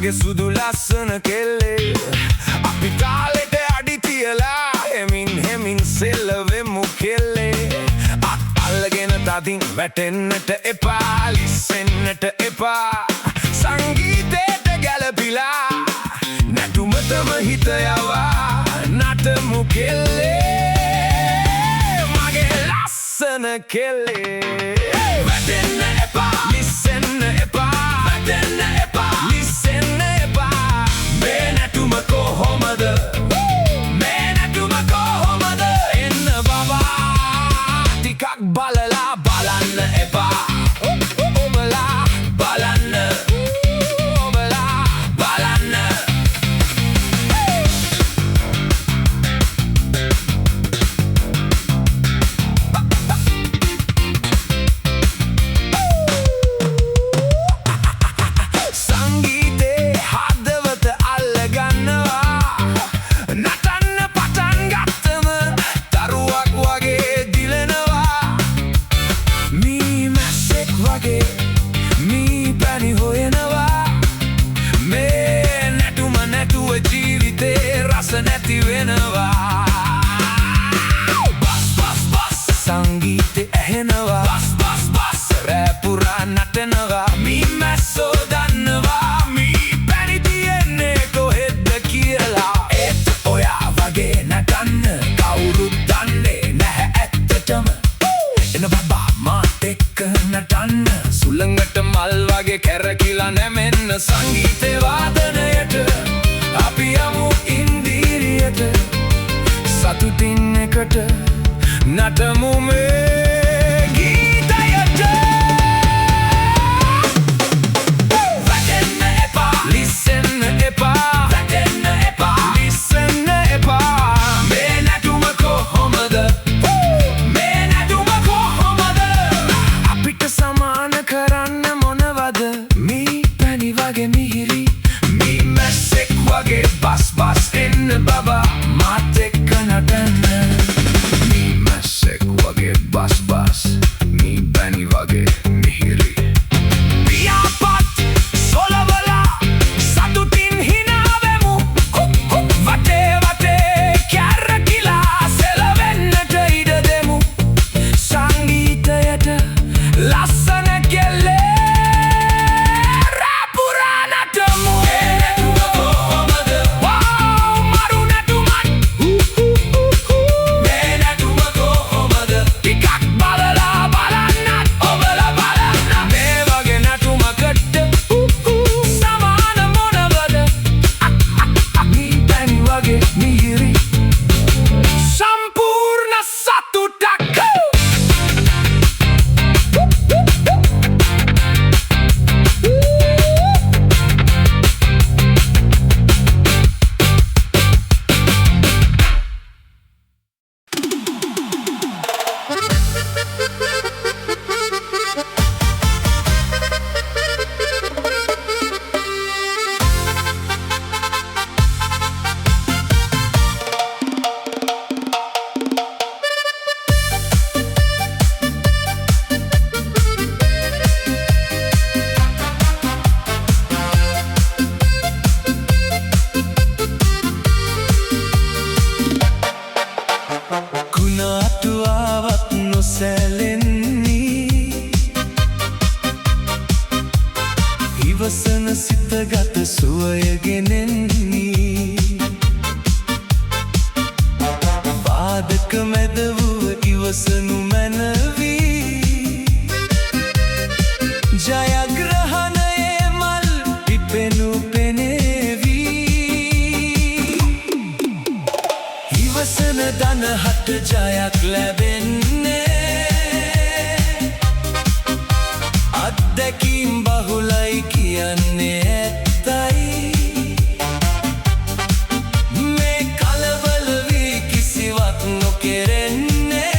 වගේ සුදු ලස්සන කෙල්ලේ අපි තාලෙට අඩි තියලා හෙමින් සෙල්ලවෙමු කෙල්ලේ අත් අල්ලගෙන තදින් වැටෙන්නට එපා ලිස්සෙන්නට එපා සංගීතයට ගැලපිලා නැටුමටම හිත යවා නටමු කෙල්ලේ මගේ ලස්සන කෙල්ලේ වැටෙන්න එපා ලිස්සෙන්න එපා වැටෙන්න එපා ලිස්සෙන්න එපා මේ නැටුම කොහොමද මේ නැටුම කොහොමද එන්න බබා ටිකක් බලලා බලන්න එපා ඔබලා බලන්න ඔබලා බලන්න සංගීතේ හදවත අල්ලගන්නවා නටන්න පටන් ගත්තම දරුවක් වගේ දිලෙනවා මී මැස්සෙක් වගේ මී පැණි හොයනවා මේ නැටුම නැතුව ජීවිතේ රස නැති වෙනවා බස් සංගීතේ ඇහෙනවා බස් රෑ පුරා නටනවා මී මැස්සෝ දන්නවා මී පැණි තියන්නේ කොහෙද කියලා ඒත් ඔයා වගේ නටන්න කවුරුත් දන්නේ නැහැ ඇත්තටම එන බබා මාත් එක්ක නටන්න සුළඟට මල් වගේ කැරකිලා නැමෙන්න සංගීතේ වාදනයට අපි යමු ඉන්දිරියට සතුටින් එකට නටමු මේ ගීතයට වැටෙන්න එපා ලිස්සෙන්න එපා වැටෙන්න එපා ලිස්සෙන්න එපා මේ නැටුම කොහොමද මේ නැටුම කොහොමද අපිට සමාන කරන්න මොනවද මී පැණි වගේ මිහිරි මී මැස්සෙක් වගේ බස් එන්න බබා මාත් එක්ක නටන්න මී මැස්සෙක් වගේ බස් මී පැණි වගේ මිහිරි පියාපත් සොලවලා සතුටින් හිනාවෙමු වටේ කැරකිලා සෙලවෙන්නට ඉඩ දෙමු සංගීතයට ලස්සන කෙල්ලේ රෑ පුරා නටමු මේ නැටුම කොහොමද වව් මරු නැටුමක් මේ නැටුම කොහොමද ටිකක් බලලා බලන්නත් ඔබලා බලන්න මේ වගේ නැටුමකට සමාන මොනවද මී පැණි වගේ මිහිරි සම්පූර්ණ සතුටක් කුණාටුවාවක් නොසැලෙන්නේ ඉවසන සිතගත සුවය ගෙනෙන්නේ පාදක මැද වූ ඉවසනු මැනවී ජයග්‍රහණයේ මල් පිපෙනු පෙනේවී ඉවසන දන හට ජයක් ලැබෙන්නේ අත්දැකීම් බහුලයි කියන්නේ ඇත්තයි මේ කලබල වී කිසිවක් නොකෙරෙන්නේ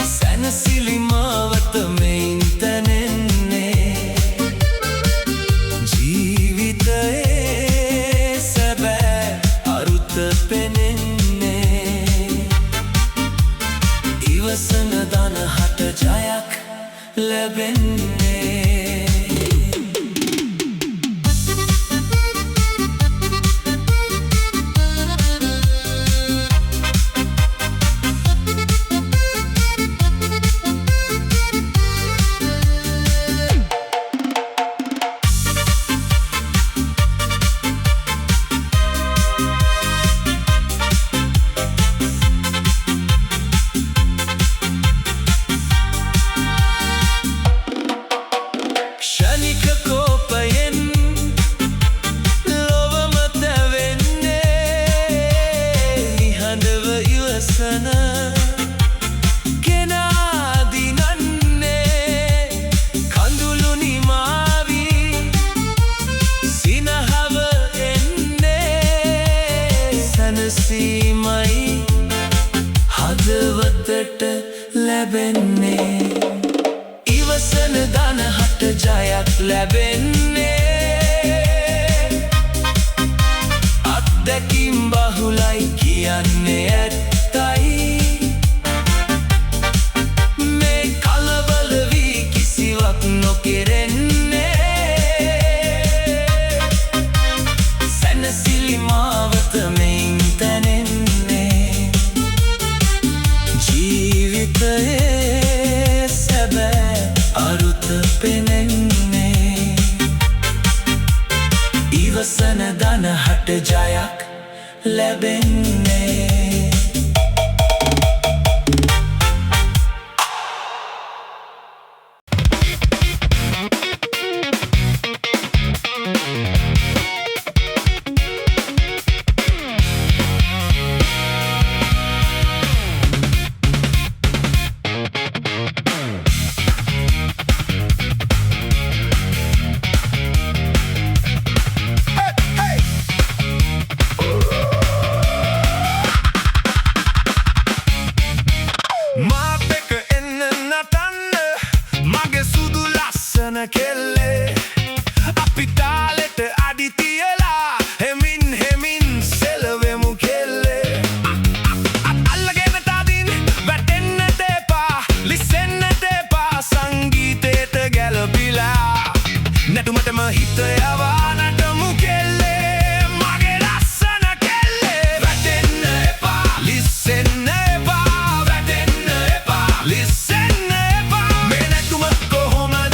සැනසිලි මාවත මෙයින් තැනෙන්නේ ජීවිතයේ සැබෑ අරුත පෙනෙන්නේ ඉවසන දන හට ජයක් ලැබෙන්නේ ලැබෙන්නේ අත්දැකීම් බහුලයි කියන්නේ ඇත්තයි මේ කලබල වී කිසිවක් නොකෙරෙන්නේ සැනසිලි මාවත මෙයින් තැනෙන්නේ ජීවිතයේ සැබෑ අරුත පෙනෙන්නේ ඉවසන දන හට ජයක් ලැබෙන්නේ කෙල්ලේ අපි තාලෙට අඩි තියලා හෙමින් හෙමින් සෙලවෙමු කෙල්ලේ අල්ලගෙන තදින් වැටෙන්නට එපා ලිස්සෙන්නට එපා සංගීතයට ගැලපිලා නැටුමටම හිත යවා නටමු කෙල්ලේ මගේ ලස්සන කෙල්ලේ වැටෙන්න එපා ලිස්සෙන්න එපා වැටෙන්න එපා ලිස්සෙන්න එපා මේ නැටුම කොහොමද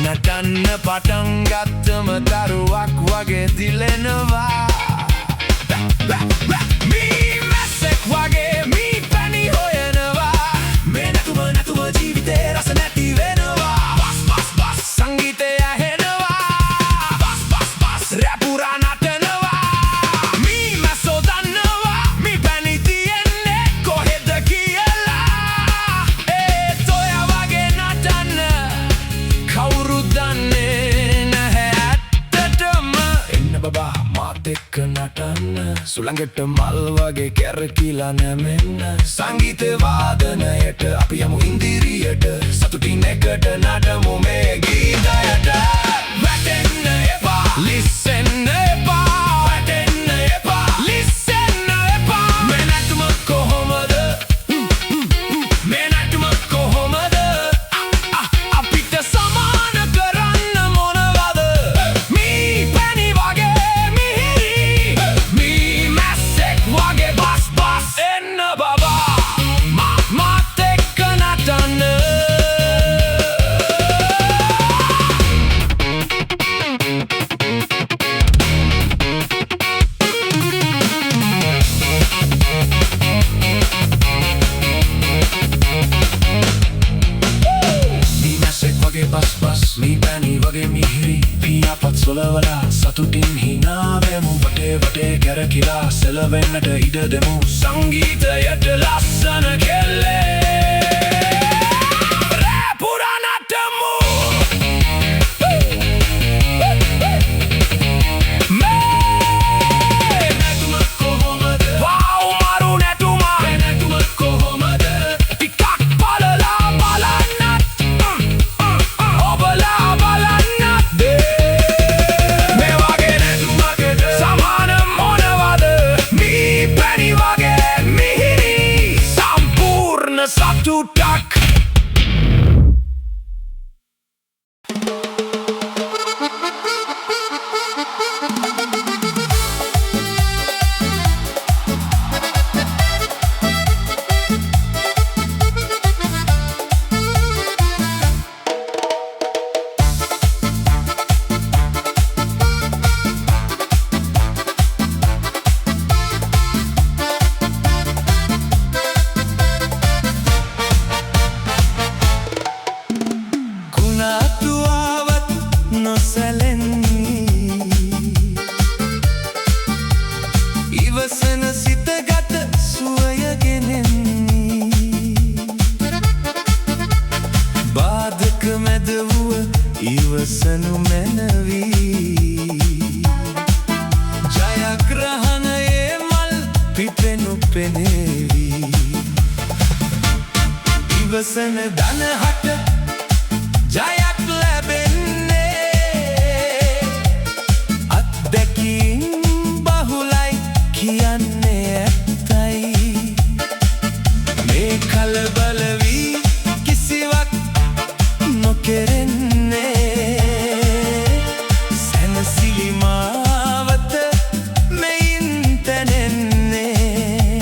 නටන්න පටන් ගත්තම දරුවක් වගේ දිලෙනවා මී මැස්සෙක් වගේ මී පැණි හොයනවා මේ නැතුම ජීවිතේ රස නැති වෙනවා බස් සංගීතය ඇහෙනවා බස් රැපුරා නටනවා මී මැස්සෝ දන්නවා මී පැණි තියෙන්නේ කොහෙද කියලා ඒත් ඔය වගේ නටන්න කවුරු දන්නේ නැහැ ඇත්තටම එන්න බබා මාත් එක්ක නටන්න සුළඟට මල් වගේ කැරකිලා නැමෙන්න සංගීත වාදනයට අපි යමු ඉන්දිරියට සතුටින් එකට නටමු මේ ගීතයට වැටෙන්න එපා ලිස්සෙන්න එපා වැටෙන්න එපා ලිස්සෙන්න එපා මේ නැටුම කොහොමද මේ නැටුම කොහොමද අපිට සමාන කරන්න මොනවද මී පැණි වගේ මිහිරි මී මැස්සෙක් වගේ බස් එන්න බබා මාත් එක්ක නටන්න බස් මී පැණි වගේ මිහිරි පියාපත් සොලවලා සතුටින් හිනාවෙමු වටේ කැරකිලා සෙලවෙන්නට ඉඩ දෙමු සංගීතයට ලස්සන කෙල්ලේ රැපුරා නටමු මේ නැටුම කොහොමද වව් මරු නැටුම මේ නැටුම කොහොමද ටිකක් බලලා බලන්න සමාන මොනවද මී පැණි වගේ මිහිරි සම්පූර්ණ සතුටක් ඉවසනු මැනවි ජයග්‍රහණයේ මල් පිපෙනු පෙනේවි ඉවසන දනහට ජයක් ලැබෙන්නේ අත්දැකීම් බහුලයි කියන්නේ ඇත්තයි මේ කලබල වී කිසිවක් නොකෙරෙන්නේ සැනසිලි මාවත මෙයින් තැනෙන්නේ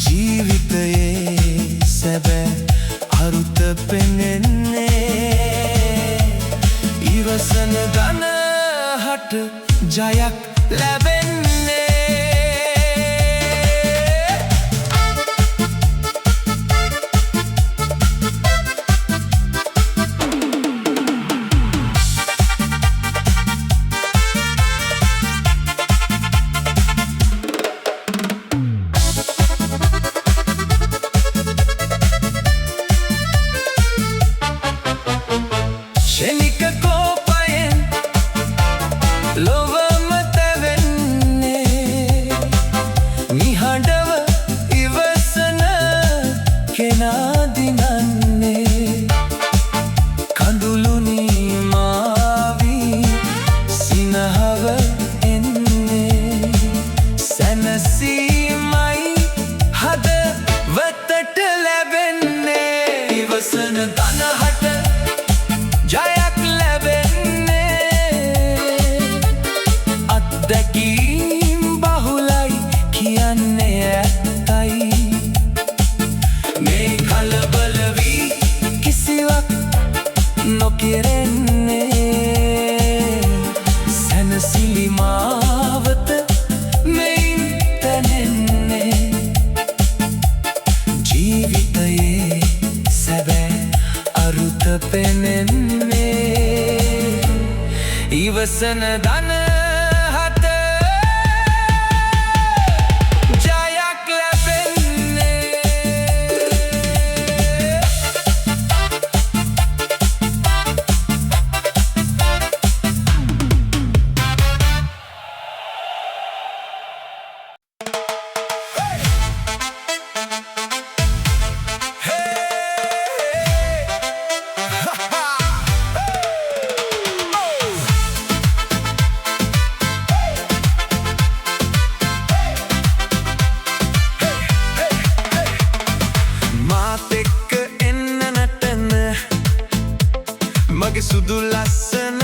ජීවිතයේ සැබෑ අරුත පෙනෙන්නේ ඉවසන දනහට ජයක් ලැබෙන්නේ ශනික කෝපයෙන් ලොවම තැවෙන්නේ නිහඬව ඉවසන කෙනා දිනන්නේ කඳුළු නිමාවී සිනහව එන්නේ සැනසීමයි හදවතට ලැබෙන්නේ ඉවසන දනහට ජයක් ලැබෙන්නේ අත්දැකීම් බහුලයි කියන්නේ ඇත්තයි මේ කලබල වී කිසිවක් නොකෙරෙන්නේ සැනසිලි මාවත මෙයින් තැනෙන්නේ ජීවිතයේ සැබෑ අරුත පෙනෙන්නේ ඉවසන දනහට ජයක් ලැබෙන්නේ මගේ සුදු ලස්සන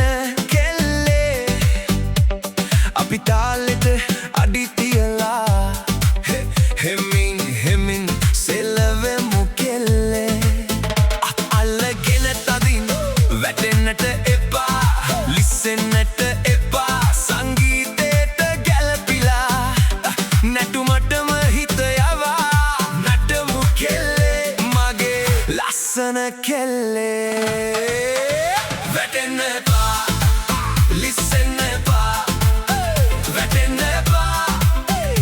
කෙල්ලේ අපි තාලෙට අඩි තියලා හෙමින් හෙමින් සෙලවෙමු කෙල්ලේ අත් අල්ලගෙන තදින් වැටෙන්නට එපා ලිස්සෙන්නට එපා සංගීතයට ගැලපිලා නැටුමටම හිත යවා නටමු කෙල්ලේ මගේ ලස්සන කෙල්ලේ වැටෙන්න එපා ලිස්සෙන්න එපා වැටෙන්න එපා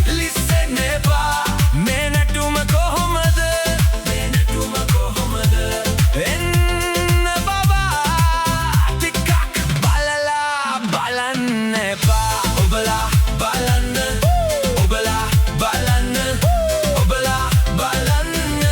ලිස්සෙන්න එපා මේ නැටුම කොහොමද එන්න බබා ටිකක් බලලා බලන්න එපා ඔබලා බලන්න ඔබලා බලන්න ඔබලා බලන්න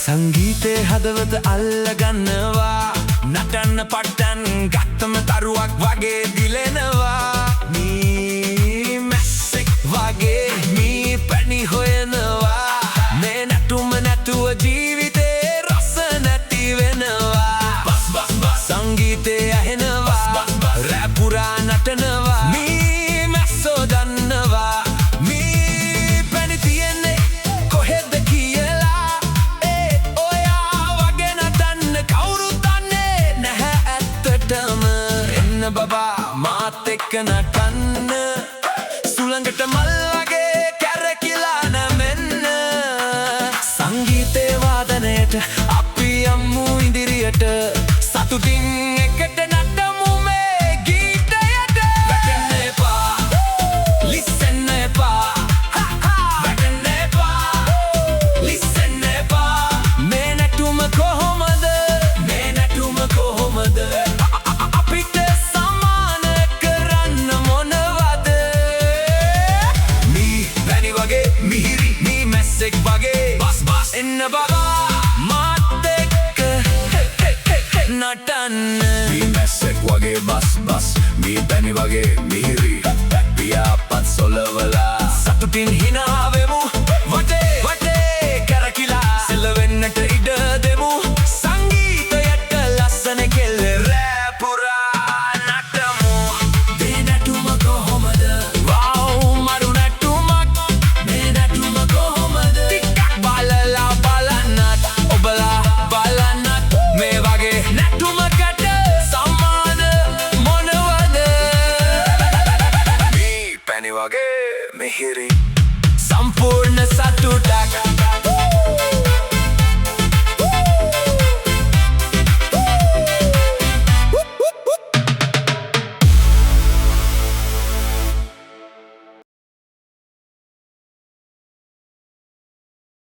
සංගීතේ හදවත අල්ලගන්නවා නටන්න පටන් ගත්තම තරුවක් වගේ දිලෙනවා මී මැස්සෙක් වගේ මී පැණි හොයනවා මේ නැටුම නැතුව ජීවිතේ රස නැති වෙනවා සංගීතේ ඇහෙනවා රැප් පුරා නටනවා මී මැස්සෝ දන්නවා මී පැණි තියෙන්නේ කොහෙද කියලා ඔයා වගේ නටන්න කවුරුත් දන්නේ නැහැ ඇත්තටම එන්න බබා මැස්සෙක් වගේ බස් බස් එන්න බබා මාත් එක්ක නටන්න මී මැස්සෙක් වගේ බස් බස් මී පැණි වගේ මිහිරි පියාපත් සොලවලා සතුටින් හිනාවෙමු වටේ වටේ කැරකිලා සෙලවෙන්නට ඉඩ දෙමු සංගීතයට ලස්සන කෙල්ල රෑ පුරා නටමු මේ නැටුම කොහොමද වව් මරු නැටුමක් මේ නැටුම කොහොමද ටිකක් බලලා බලන්නත් ඔබලා බලන්නත් මේ වගේ නැටුමකට සම්මාන මොනවද මී පැණි වගේ මිහිරි